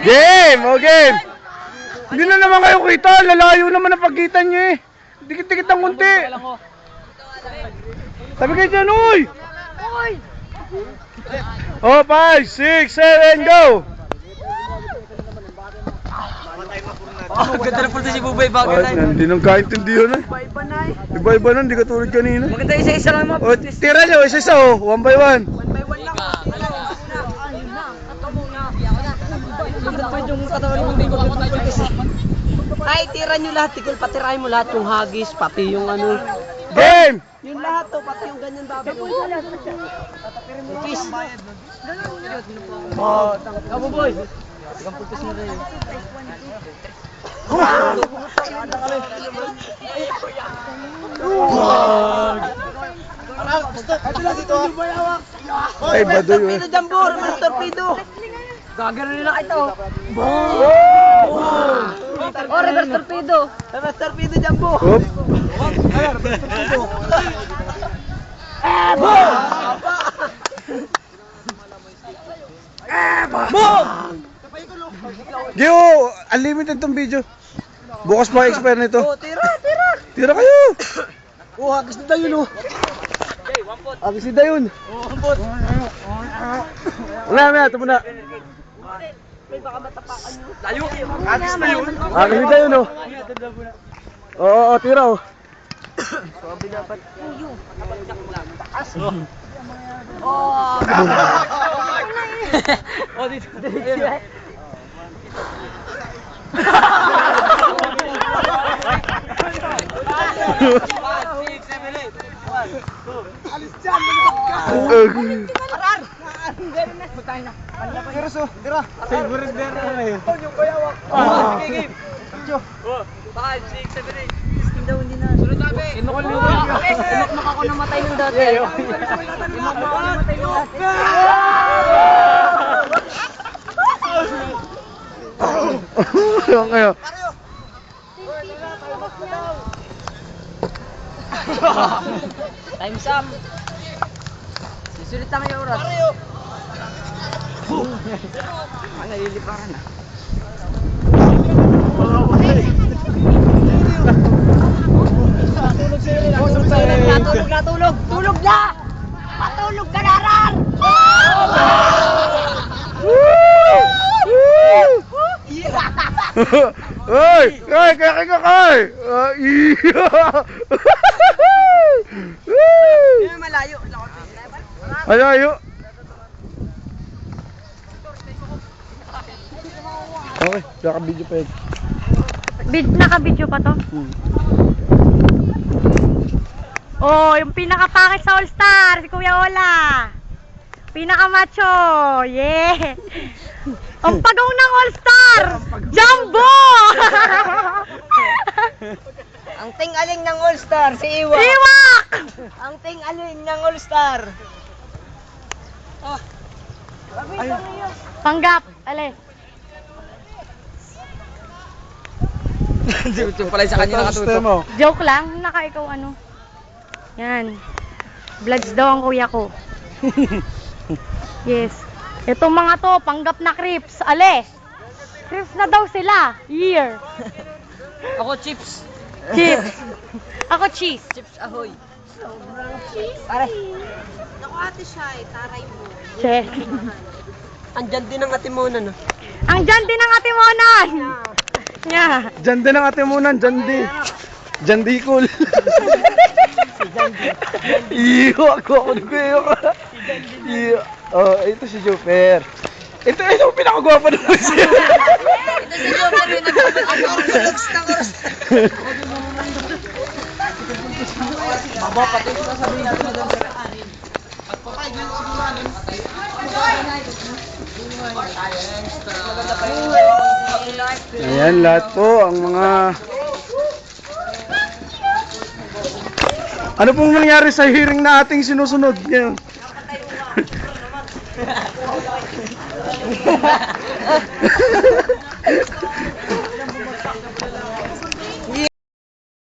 Game! O game! Hindi na naman kayo kita. Lalayo naman ang pagkita nyo eh. Dikit-dikit ang kunti. Sabi kayo dyan, uy! Oh, 5, 6, 7, go! Ganda na po si Bubay bagay na. Hindi nang kaintindihan eh. Iba-iba na eh. Iba-iba na, hindi katulad kanina. Maganda isa-isa lang mo. O, tira nyo, isa-isa oh. 1 by 1. 1 by 1 lang. Ayun na. Katulong na. Ganda pa yung katawan mo. Ay, tira nyo lahat. Tigil, patirahin mo lahat yung hagis, pati yung ano. Game! Yung lahat to, pati yung ganyan babi. Kiss. Oh, Kabo boy. Ang pulpis mo rin. Ay, badoy yun. Torpedo Jambor, mga torpedo. Gagano nila ito. Oh, reverse torpedo. Reverse torpedo Jambo. Hop. Gio, unlimited tong video. Bukas pa expire nito. Oh, tira, tira. Tira kayo. Oh, hagis na tayo no. Agis na yun. Oh, hambot. Wala, ito muna. May baka matapakan nyo. Layo. Agis na yun. Agis na yun oh. Oo, tira oh. Sabi dapat. Taas. Oh, dito. Alis dyan, malibag ka! Arar! Magtahin na. Tira so, tira. Favorite bear na yun. Yung bayawak. Sige, game. 5, 6, 7, 8. Daw hindi na. Sunod sabi. Inokmak ako namatay ng dati. Inokmak ako namatay ng dati. Yung kayo. Time's up. Susulit lang yung oras. Ang naliliparan na. Natulog! Tulog na! Matulog ka na, Rar! Hoy! Kay! Kaya ka kay! Hindi malayo. Ayayo! Okay, naka-video pa yun. Naka-video pa to? Oh, yung pinaka-packet sa All-Star, si Kuya Ola. Pinaka-macho. Yeah. Ang pagong ng All-Star. Jumbo. Ang ting-aling ng All-Star, si Iwak. Iwak. Ang ting-aling ng All-Star. Panggap. Ale. Ito pala sa kanya nakatutok. Joke lang. Naka ikaw ano. Yan. Vlogs daw ang kuya ko. Yes. Itong mga to, panggap na creeps. Ale. Creeps na daw sila. Year. Ako chips. Chips. Ako cheese. Chips ahoy. Pare. Naku ate Shai, taray mo. Che. Andyan din ang atimunan. Ang dyan din ang atimonan. Yeah. Diyan din ang atimunan, diyan din. Diyan di cool. Iyo ako kuya ko. Iyo. Oh, ito si Joper. Ito pinakagwapo na siya. Ito si Joker yung nagkakaroon ng oras. Baba, pati ito sasabihin natin na doon sa kanin. At patay lang siguranin. Ayan lahat po ang mga ano pong nangyari sa hearing na ating sinusunod ngayon?